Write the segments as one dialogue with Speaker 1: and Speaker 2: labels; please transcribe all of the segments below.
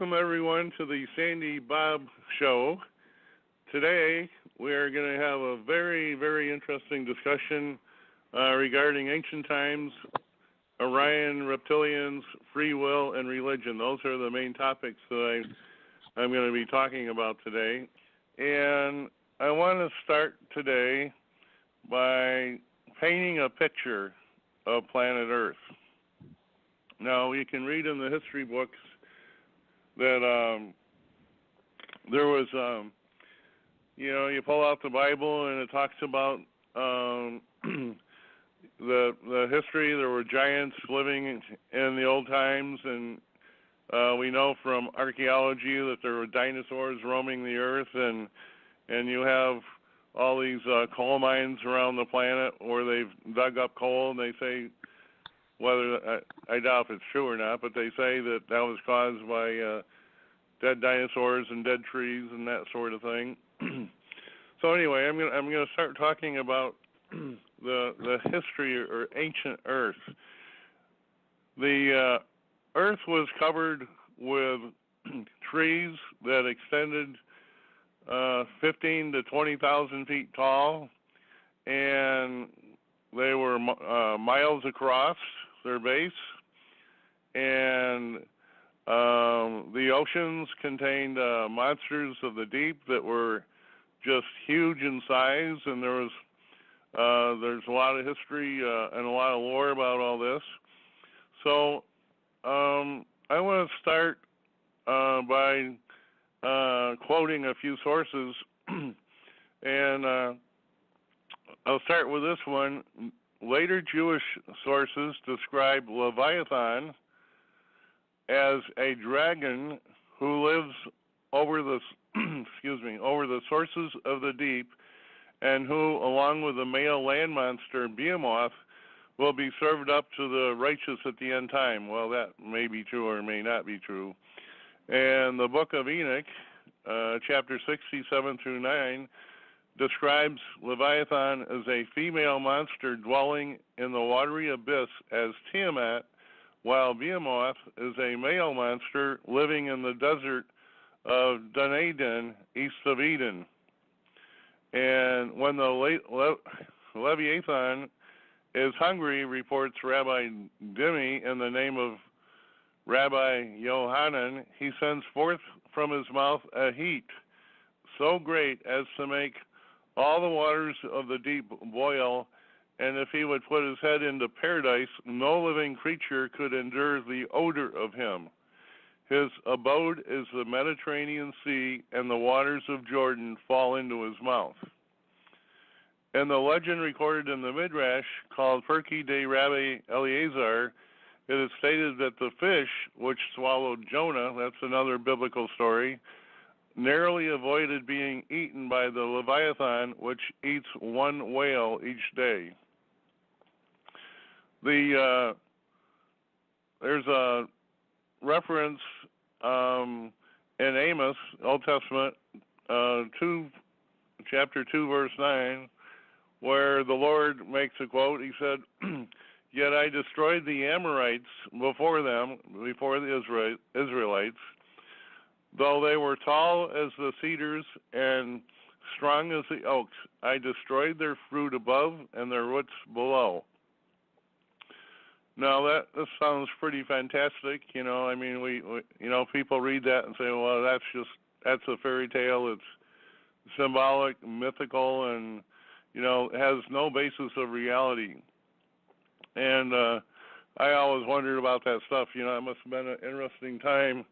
Speaker 1: welcome everyone to the Sandy Bob Show. Today we are going to have a very, very interesting discussion regarding ancient times, Orion, reptilians, free will, and religion. Those are the main topics that I'm going to be talking about today. And I want to start today by painting a picture of planet Earth. Now, you can read in the history books that there was, you pull out the Bible and it talks about the history. There were giants living in the old times, and we know from archaeology that there were dinosaurs roaming the earth, and you have all these coal mines around the planet where they've dug up coal, and they say, whether I doubt if it's true or not, but they say that was caused by dead dinosaurs and dead trees and that sort of thing. So anyway, I'm gonna start talking about the history or ancient Earth. The Earth was covered with trees that extended 15 to 20,000 feet tall, and they were miles across their base, and the oceans contained monsters of the deep that were just huge in size, and there's a lot of history and a lot of lore about all this. So I want to start by quoting a few sources, and I'll start with this one. Later Jewish sources describe Leviathan as a dragon who lives over the over the sources of the deep, and who, along with the male land monster Behemoth, will be served up to the righteous at the end time. Well, that may be true or may not be true. And the book of Enoch, chapter 67 through 9, describes Leviathan as a female monster dwelling in the watery abyss as Tiamat, while Behemoth is a male monster living in the desert of Dunedin, east of Eden. And when the Leviathan is hungry, reports Rabbi Dimi in the name of Rabbi Yohanan, he sends forth from his mouth a heat so great as to make all the waters of the deep boil, and if he would put his head into paradise, no living creature could endure the odor of him. His abode is the Mediterranean Sea, and the waters of Jordan fall into his mouth. In the legend recorded in the Midrash, called Perki de Rabbi Eliezer, it is stated that the fish which swallowed Jonah, that's another biblical story, narrowly avoided being eaten by the Leviathan, which eats one whale each day. There's a reference in Amos, Old Testament, chapter 2, verse 9, where the Lord makes a quote. He said, "Yet I destroyed the Amorites before the Israelites, though they were tall as the cedars and strong as the oaks. I destroyed their fruit above and their roots below." Now this sounds pretty fantastic, I mean, we people read that and say, well, that's a fairy tale. It's symbolic, mythical, and it has no basis of reality. And I always wondered about that stuff. It must have been an interesting time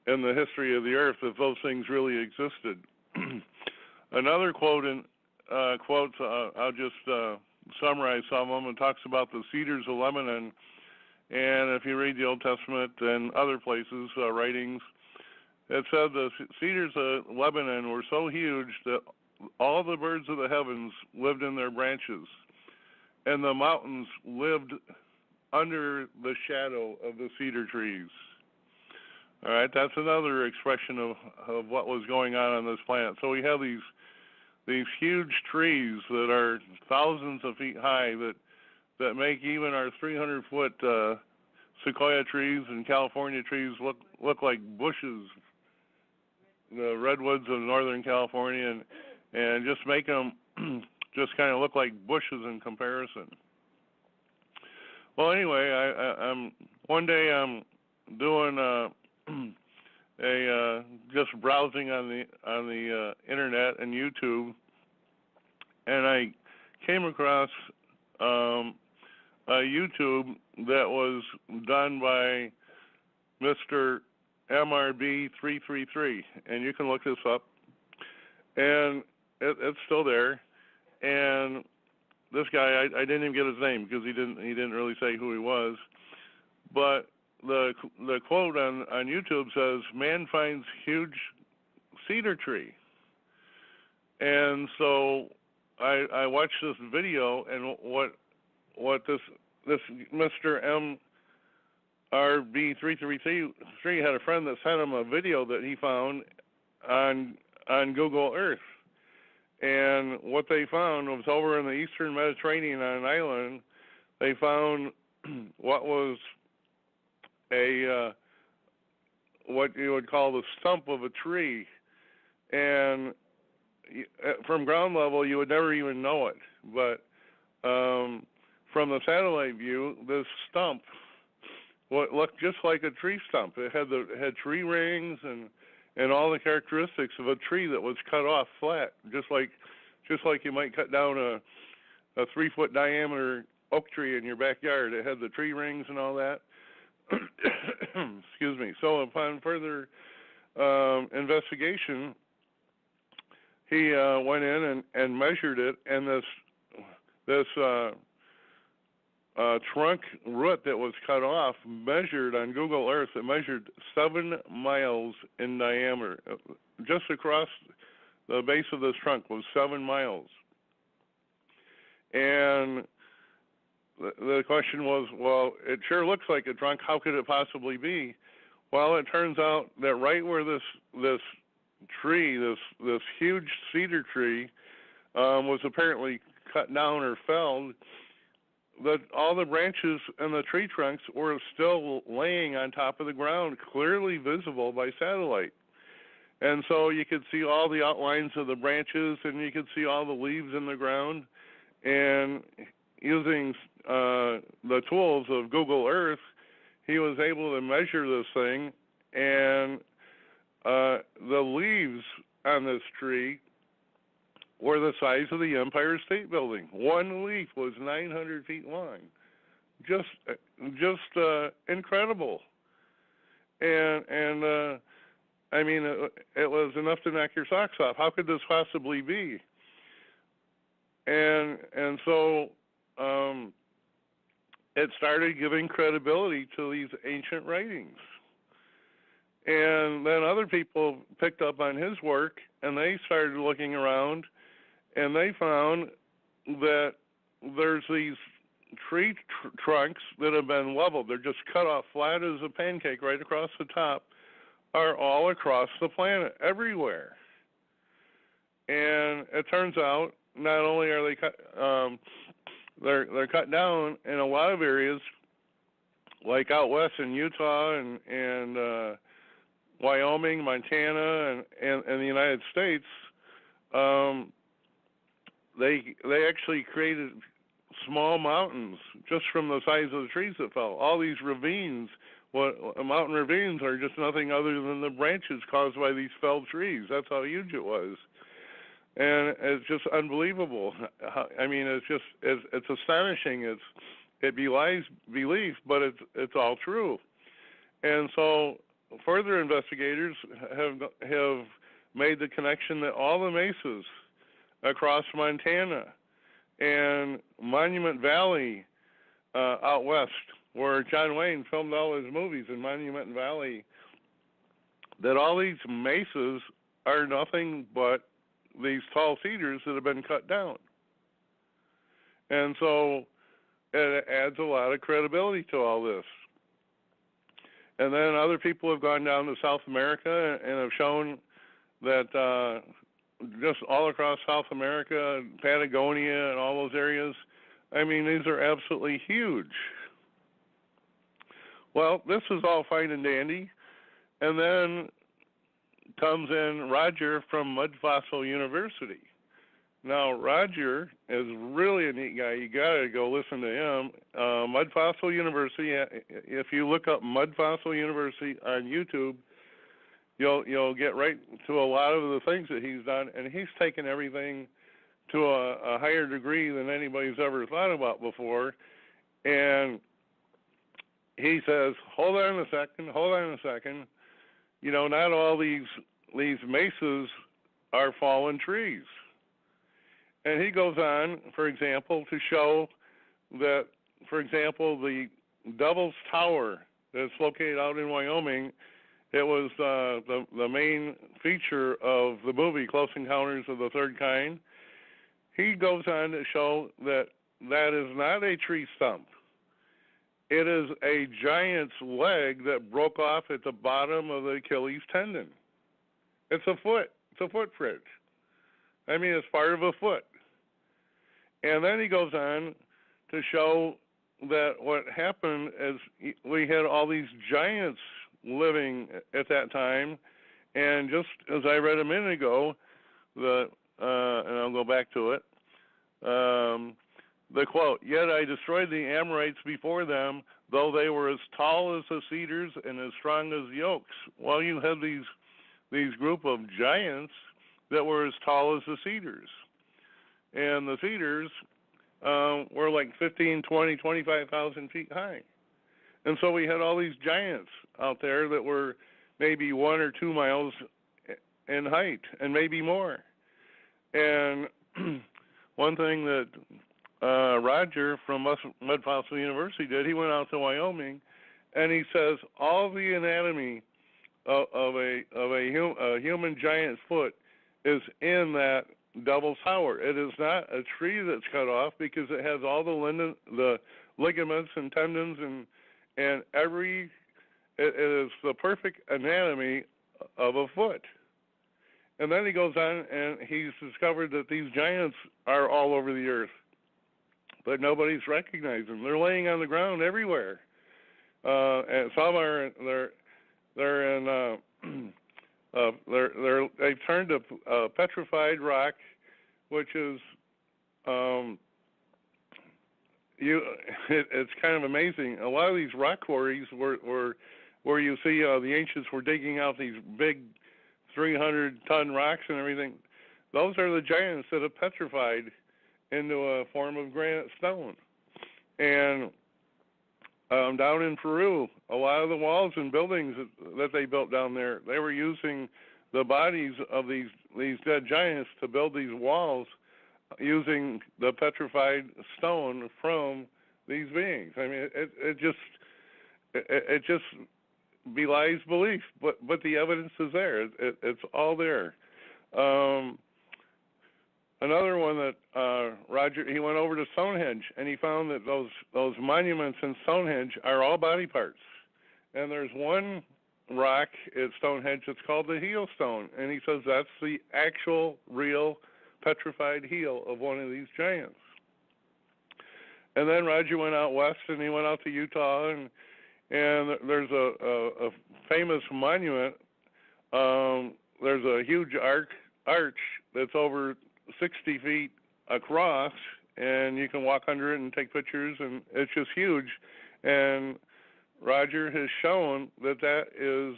Speaker 1: in the history of the earth if those things really existed. Another quotes, I'll just summarize some of them. It talks about the cedars of Lebanon, and if you read the Old Testament and other places, writings, it said the cedars of Lebanon were so huge that all the birds of the heavens lived in their branches, and the mountains lived under the shadow of the cedar trees. All right, that's another expression of what was going on this planet. So we have these huge trees that are thousands of feet high that make even our 300-foot sequoia trees and California trees look like bushes. The redwoods of Northern California, and just make them just kind of look like bushes in comparison. Well, anyway, I'm one day I'm doing just browsing on the internet and YouTube, and I came across a YouTube that was done by Mr. MRB333, and you can look this up, and it's still there. And this guy, I didn't even get his name because he didn't really say who he was, but the quote on YouTube says, "Man finds huge cedar tree," and so I watched this video, and what this Mr. RB333 had a friend that sent him a video that he found on Google Earth. And what they found was over in the eastern Mediterranean on an island, they found what was what you would call the stump of a tree. And from ground level, you would never even know it. But from the satellite view, this stump looked just like a tree stump. It had tree rings and all the characteristics of a tree that was cut off flat, just like you might cut down a 3-foot diameter oak tree in your backyard. It had the tree rings and all that. Excuse me. So upon further investigation, he went in and measured it, and this trunk root that was cut off measured on Google Earth. It measured 7 miles in diameter. Just across the base of this trunk was 7 miles. And the question was, well, it sure looks like a trunk. How could it possibly be? Well, it turns out that right where this tree, this huge cedar tree, was apparently cut down or felled, all the branches and the tree trunks were still laying on top of the ground, clearly visible by satellite. And so you could see all the outlines of the branches, and you could see all the leaves in the ground. And using the tools of Google Earth, he was able to measure this thing, and the leaves on this tree were the size of the Empire State Building. One leaf was 900 feet long. Just incredible. And I mean, it was enough to knock your socks off. How could this possibly be? And so it started giving credibility to these ancient writings. And then other people picked up on his work, and they started looking around, and they found that there's these tree trunks that have been leveled. They're just cut off flat as a pancake right across the top, are all across the planet, everywhere. And it turns out not only are they cut, they're cut down in a lot of areas, like out west in Utah and Wyoming, Montana, and the United States. They actually created small mountains just from the size of the trees that fell. All these ravines, mountain ravines, are just nothing other than the branches caused by these felled trees. That's how huge it was. And it's just unbelievable. I mean, it's astonishing. It belies belief, but it's all true. And so further investigators have made the connection that all the mesas across Montana and Monument Valley out west, where John Wayne filmed all his movies in Monument Valley, that all these mesas are nothing but these tall cedars that have been cut down. And so it adds a lot of credibility to all this. And then other people have gone down to South America and have shown that just all across South America, Patagonia, and all those areas, I mean, these are absolutely huge. Well, this is all fine and dandy, and then comes in Roger from Mud Fossil University. Now, Roger is really a neat guy. You got to go listen to him. Mud Fossil University. If you look up Mud Fossil University on YouTube, you'll get right to a lot of the things that he's done, and he's taken everything to a higher degree than anybody's ever thought about before. And he says, hold on a second. You know, not all these mesas are fallen trees. And he goes on, for example, to show that, for example, the Devil's Tower that's located out in Wyoming, it was the main feature of the movie Close Encounters of the Third Kind. He goes on to show that that is not a tree stump. It is a giant's leg that broke off at the bottom of the Achilles tendon. It's a foot. It's a footprint. I mean, it's part of a foot. And then he goes on to show that what happened is we had all these giants living at that time, and just as I read a minute ago, and I'll go back to it, the quote, "Yet I destroyed the Amorites before them, though they were as tall as the cedars and as strong as the oaks." Well, you had these group of giants that were as tall as the cedars. And the cedars were like 15, 20, 25,000 feet high. And so we had all these giants out there that were maybe 1 or 2 miles in height and maybe more. And one thing that Roger from Mud Fossil University did, he went out to Wyoming, and he says all the anatomy of a human giant foot is in that Devil's Tower. It is not a tree that's cut off because it has all the ligaments and tendons and it is the perfect anatomy of a foot. And then he goes on and he's discovered that these giants are all over the earth, but nobody's recognized them. They're laying on the ground everywhere, and some are they're in they've turned to petrified rock, which is it's kind of amazing. A lot of these rock quarries were where you see the ancients were digging out these big 300-ton rocks and everything. Those are the giants that have petrified into a form of granite stone. And down in Peru, a lot of the walls and buildings that they built down there, they were using the bodies of these dead giants to build these walls using the petrified stone from these beings. I mean, it just belies belief, but the evidence is there. It's all there. Another one that Roger, he went over to Stonehenge, and he found that those monuments in Stonehenge are all body parts. And there's one rock at Stonehenge that's called the heel stone, and he says that's the actual, real, petrified heel of one of these giants. And then Roger went out west, and he went out to Utah, and there's a famous monument. There's a huge arch that's over 60 feet across, and you can walk under it and take pictures, and it's just huge. And Roger has shown that is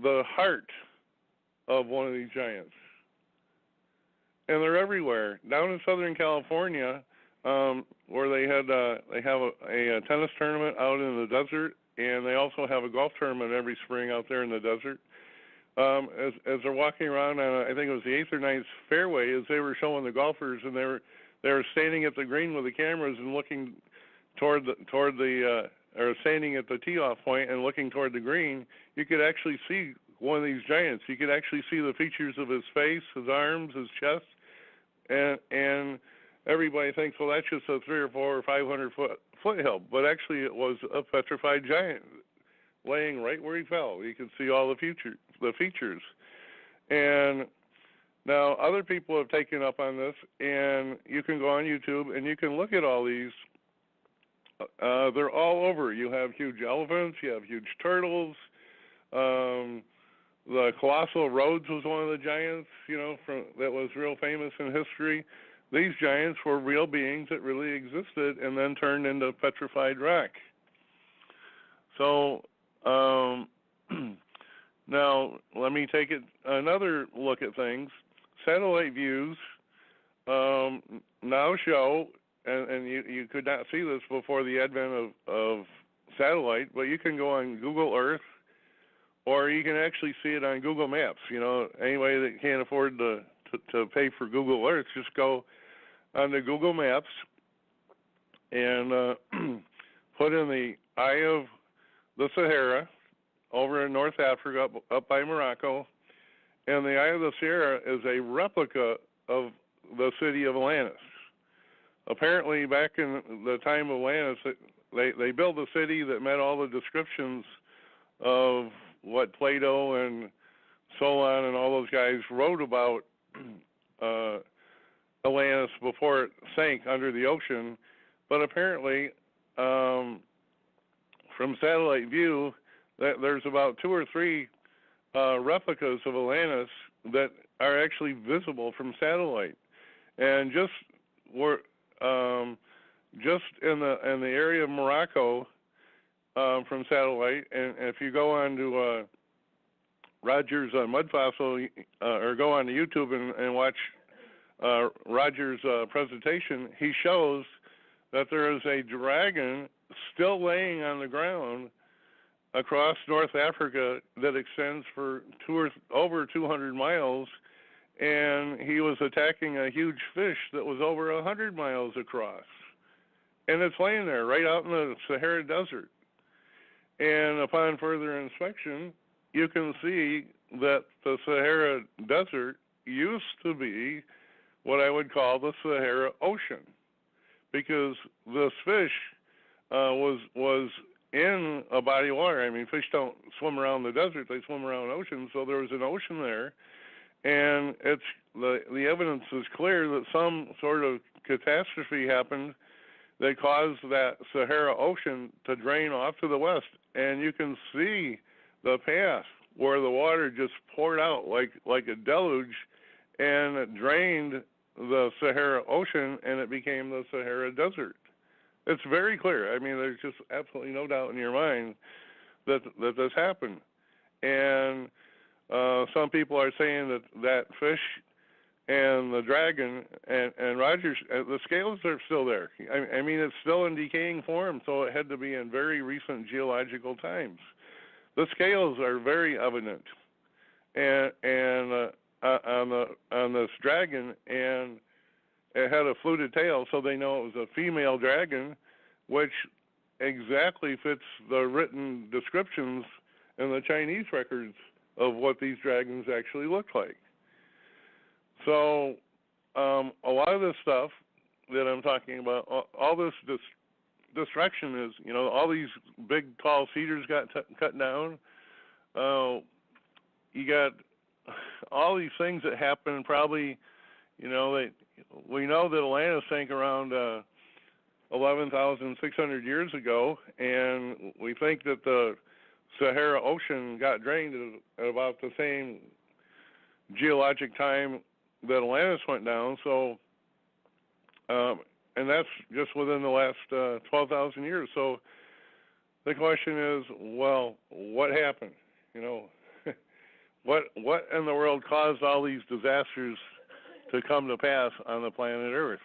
Speaker 1: the heart of one of these giants. And they're everywhere. Down in Southern California, where they have a tennis tournament out in the desert, and they also have a golf tournament every spring out there in the desert. As they're walking around on, I think it was the 8th or 9th fairway, as they were showing the golfers, and they were standing at the green with the cameras and looking toward the or standing at the tee-off point and looking toward the green. You could actually see one of these giants. You could actually see the features of his face, his arms, his chest, and everybody thinks, well, that's just a 300 or 400 or 500 foot foothill, but actually it was a petrified giant laying right where he fell. You can see all the features. And now other people have taken up on this, and you can go on YouTube and you can look at all these they're all over. You have huge elephants, you have huge turtles. The colossal Rhodes was one of the giants, that was real famous in history. These giants were real beings that really existed and then turned into petrified rock. So now let me take another look at things. Satellite views now show, and you could not see this before the advent of satellite, but you can go on Google Earth, or you can actually see it on Google Maps. Anybody that can't afford to pay for Google Earth, just go on the Google Maps and put in the Eye of the Sahara over in North Africa, up by Morocco, and the Eye of the Sahara is a replica of the city of Atlantis. Apparently, back in the time of Atlantis, they built a city that met all the descriptions of what Plato and Solon and all those guys wrote about Atlantis before it sank under the ocean. But apparently, from satellite view, there's about 2 or 3 replicas of Atlantis that are actually visible from satellite, and just in the area of Morocco from satellite. And if you go on to Roger's Mud Fossil, or go on to YouTube and watch Roger's presentation, he shows that there is a dragon still laying on the ground across North Africa that extends for over 200 miles, and he was attacking a huge fish that was over 100 miles across. And it's laying there right out in the Sahara Desert. And upon further inspection, you can see that the Sahara Desert used to be what I would call the Sahara Ocean, because this fish was in a body of water. I mean, fish don't swim around the desert; they swim around oceans. So there was an ocean there, and the evidence is clear that some sort of catastrophe happened that caused that Sahara Ocean to drain off to the west, and you can see the path where the water just poured out like a deluge, and it drained the Sahara Ocean, and it became the Sahara Desert. It's very clear. I mean, there's just absolutely no doubt in your mind that this happened. And some people are saying that fish and the dragon and Rogers, the scales are still there. I mean, it's still in decaying form, so it had to be in very recent geological times. The scales are very evident, and on this dragon, and it had a fluted tail, so they know it was a female dragon, which exactly fits the written descriptions in the Chinese records of what these dragons actually look like. So a lot of this stuff that I'm talking about, all this destruction is, all these big, tall cedars got cut down. You got all these things that happened probably, we know that Atlantis sank around 11,600 years ago, and we think that the Sahara Ocean got drained at about the same geologic time that Atlantis went down. So, and that's just within the last 12,000 years. So the question is, well, what happened? What in the world caused all these disasters to come to pass on the planet Earth?